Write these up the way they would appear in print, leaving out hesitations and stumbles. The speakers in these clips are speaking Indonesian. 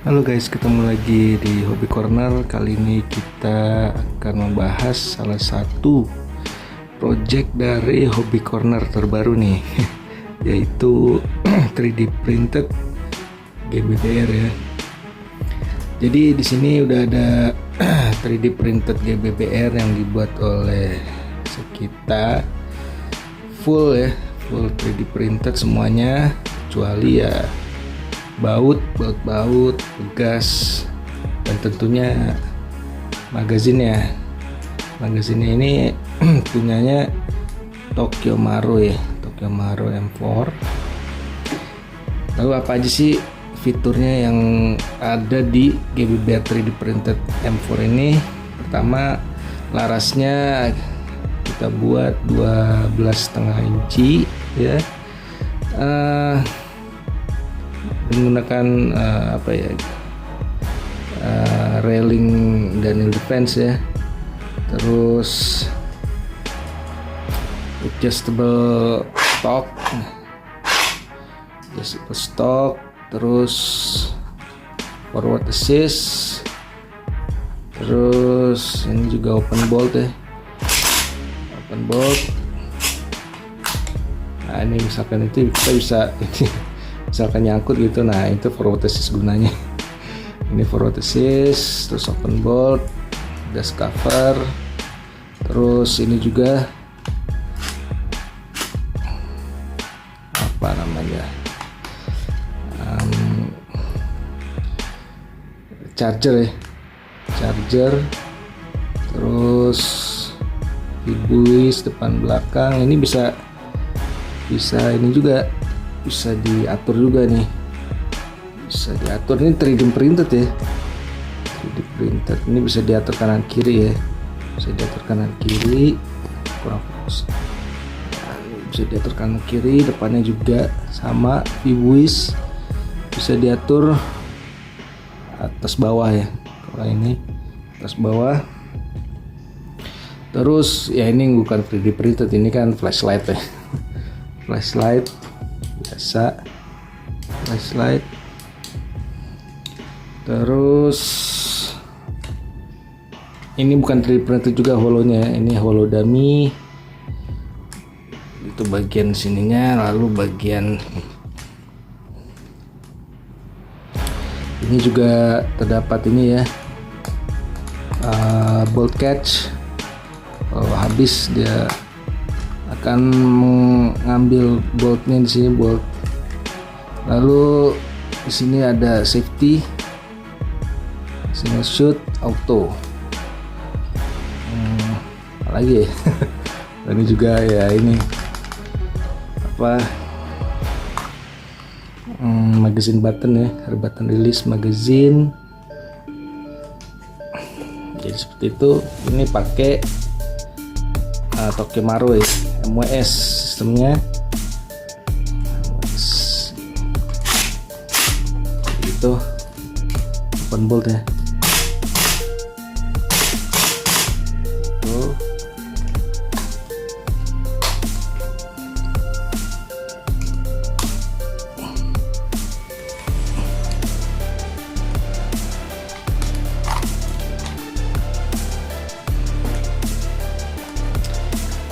Halo guys, ketemu lagi di Hobby Corner. Kali ini kita akan membahas salah satu project dari Hobby Corner terbaru nih, yaitu 3D printed GBBR ya. Jadi di sini udah ada 3D printed GBBR yang dibuat oleh kita, full 3D printed semuanya, kecuali ya baut, gas, dan tentunya magazinnya. Magazinnya ini punyanya Tokyo Marui M4. Lalu apa aja sih fiturnya yang ada di GBBR 3D printed M4 ini? Pertama, larasnya kita buat 12,5 inci ya, menggunakan railing Daniel Defense ya. Terus adjustable stock, terus forward assist, terus ini juga open bolt. Nah ini misalkan itu kita bisa misalkan nyangkut gitu, nah itu forward assist gunanya. Ini forward assist, terus open bolt, dust cover, terus ini juga apa namanya, charger, terus buis depan belakang. Ini bisa ini juga bisa diatur juga nih, bisa diatur. Ini 3D printed ya, 3D printed. Ini bisa diatur kanan kiri ya, bisa diatur kanan kiri, kurang fokus. Nah, bisa diatur kanan kiri, depannya juga sama. Buis bisa diatur atas bawah ya, kalau ini atas bawah. Terus ya ini bukan 3D printed, ini kan flashlight ya. Flashlight biasa, flashlight. Terus ini bukan 3D printed juga holonya, ini holo dummy. Itu bagian sininya. Lalu bagian ini juga terdapat ini ya, bolt catch. Kalau habis dia akan mengambil boltnya di sini, bolt. Lalu di sini ada safety, single shoot auto. Apa lagi ya? Ini juga ya, ini apa, magazine button ya, button release magazine. Jadi seperti itu. Ini pakai Tokyo Marui MWS sistemnya. Itu open bolt ya. Tuh.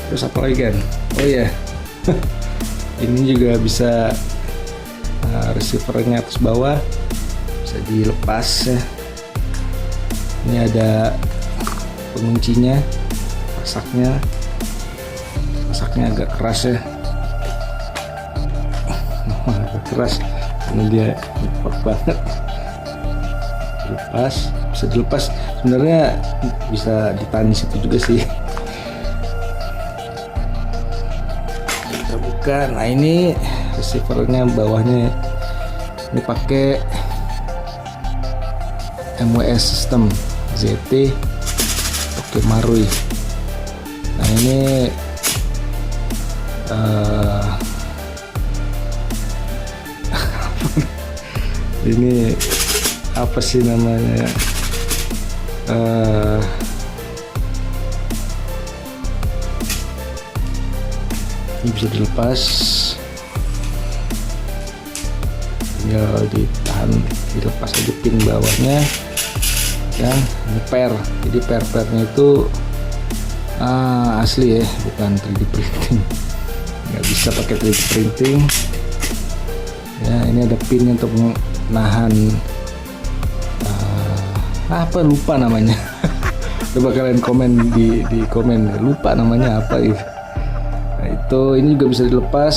Terus apa lagi kan? Oh ya, ini juga bisa receivernya atas bawah bisa dilepas ya. Ini ada penguncinya, masaknya agak keras ya. Agak keras karena dia import banget. Bisa dilepas. Sebenarnya bisa ditahan di situ juga sih. Kita buka. Nah ini receivernya bawahnya. Ini pakai MWS system ZT Tokyo Marui. Nah ini ini apa sih namanya, ini bisa dilepas, tinggal ditahan bahan dilepas aja pin bawahnya. Dan ini per, jadi per-pernya itu asli ya, bukan 3D printing. Nggak bisa pakai 3D printing ya. Ini ada pinnya untuk menahan apa, lupa namanya. Coba kalian komen di komen, lupa namanya apa itu. Nah, itu ini juga bisa dilepas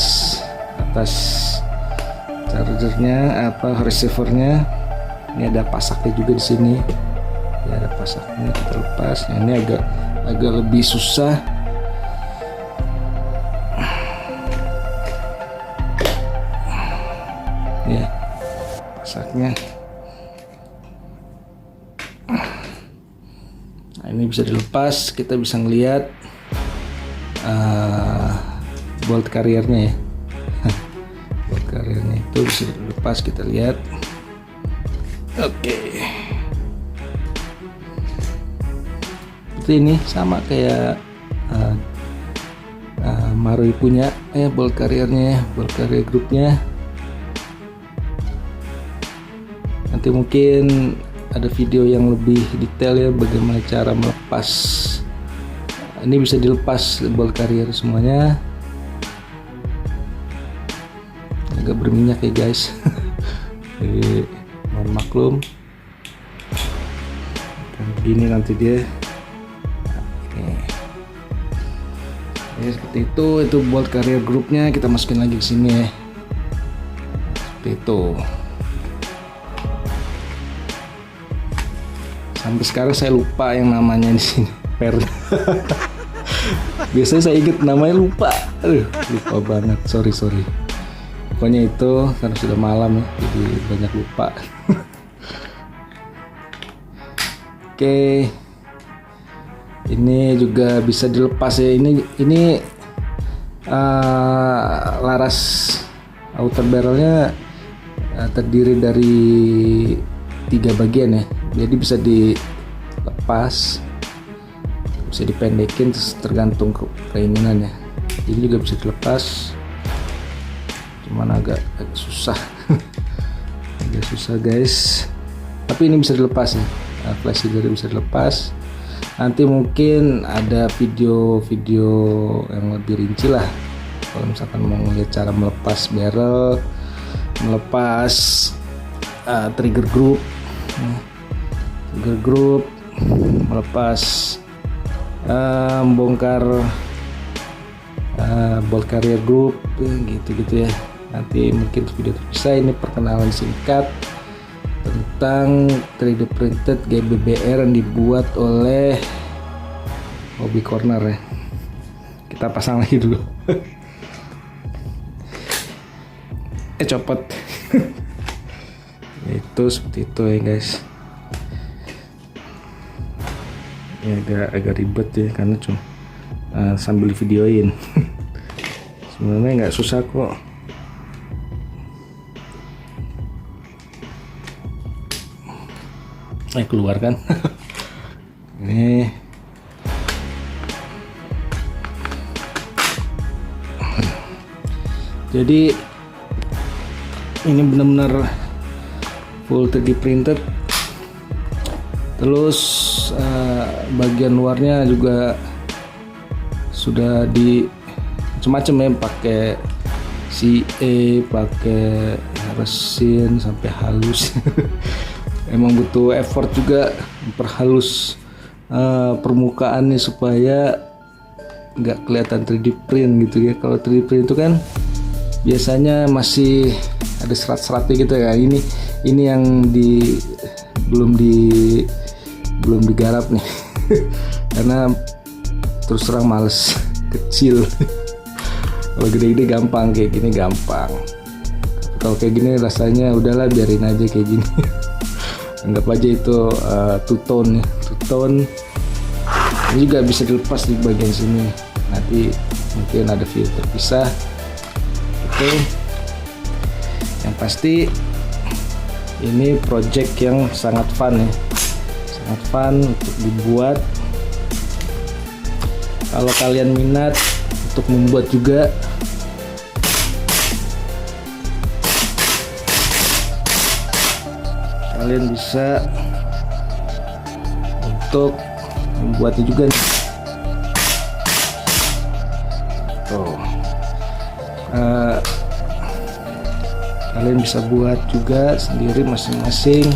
atas chargernya, apa, receivernya. Ini ada pasaknya juga di sini ya, ada pasaknya, kita lepas. Nah, ini agak lebih susah. Ya, pasaknya. Nah, ini bisa dilepas, kita bisa ngelihat bolt carriernya ya. Bolt carriernya itu bisa dilepas, kita lihat. Oke. Itu ini sama kayak Marui punya ya, bolt carriernya, bolt carrier grupnya. Nanti mungkin ada video yang lebih detail ya, bagaimana cara melepas. Ini bisa dilepas bolt carrier semuanya. Agak berminyak ya guys. Jadi mohon maklum. Dan begini nanti dia. Ya, seperti itu bolt carrier grupnya, kita masukin lagi ke sini ya. Seperti itu. Sampai sekarang saya lupa yang namanya di sini, per. Biasanya saya ingat namanya, lupa. Lupa banget. Sorry. Pokoknya itu karena sudah malam ya, jadi banyak lupa. Oke. Ini juga bisa dilepas ya. Ini laras outer barrelnya terdiri dari 3 bagian ya. Jadi bisa dilepas, bisa dipendekin, tergantung keinginannya. Ini juga bisa dilepas, cuman agak susah. Agak susah guys, tapi ini bisa dilepas ya. Flash juga bisa dilepas. Nanti mungkin ada video-video yang lebih rinci lah, kalau misalkan mau ngeliat cara melepas barrel, melepas trigger group, melepas bongkar bolt carrier group gitu ya. Nanti mungkin video terpisah. Ini perkenalan singkat tentang 3D printed GBBR yang dibuat oleh Hobby Corner ya. Kita pasang lagi dulu. Copot. Itu seperti itu ya guys. Ya agak ribet ya, karena cuma sambil videoin. Sebenarnya nggak susah kok. Keluar kan. Ini jadi ini benar-benar full 3D printed. Terus bagian luarnya juga sudah di macam-macam ya, pakai CA, pakai resin sampai halus. Emang butuh effort juga memperhalus permukaannya supaya nggak kelihatan 3D print gitu ya. Kalau 3D print itu kan biasanya masih ada serat-seratnya gitu ya. Ini yang belum digarap nih. Karena terus terang males, kecil. Kalau gede-gede gampang, kayak gini gampang. Kalau kayak gini rasanya udahlah, biarin aja kayak gini. Anggap aja itu two tone. Ini juga bisa dilepas di bagian sini. Nanti mungkin ada video terpisah. Oke. Yang pasti ini project yang sangat fun ya. Sangat fun untuk dibuat. Kalau kalian minat untuk membuat juga, kalian bisa untuk membuatnya juga nih. Kalian bisa buat juga sendiri masing-masing.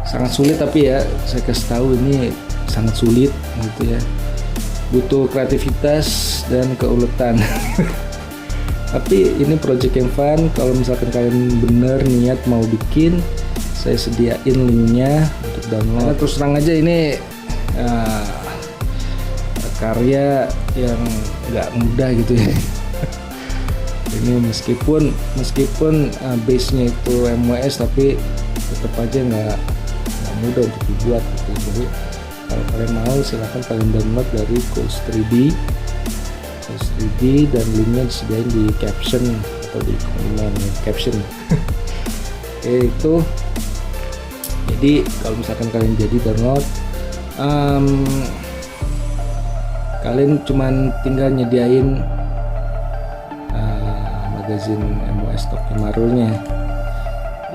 Sangat sulit, tapi ya saya kasih tahu ini sangat sulit gitu ya, butuh kreativitas dan keuletan. Tapi ini project yang fun. Kalau misalkan kalian bener niat mau bikin, saya sediain linknya untuk download. Karena terus terang aja ini karya yang nggak mudah gitu ya. Ini meskipun base-nya itu MWS, tapi tetap aja nggak mudah untuk dibuat gitu. Jadi kalau kalian mau, silahkan kalian download dari Coast 3D dan linknya disediain di caption atau di komen caption. Oke, itu jadi kalau misalkan kalian jadi download, kalian cuman tinggal nyediain magazin MOS Tokimarulnya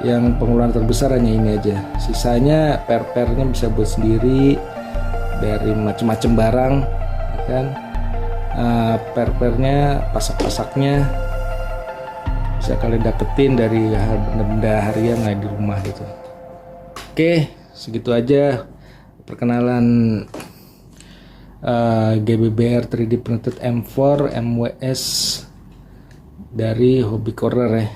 yang pengeluaran terbesar hanya ini aja. Sisanya per-pernya bisa buat sendiri dari macam-macam barang ya kan. Per-pernya, pasak-pasaknya bisa kalian dapetin dari benda-benda harian lah di rumah gitu. Oke, segitu aja perkenalan GBBR 3D Printed M4 MWS dari Hobby Corner ya.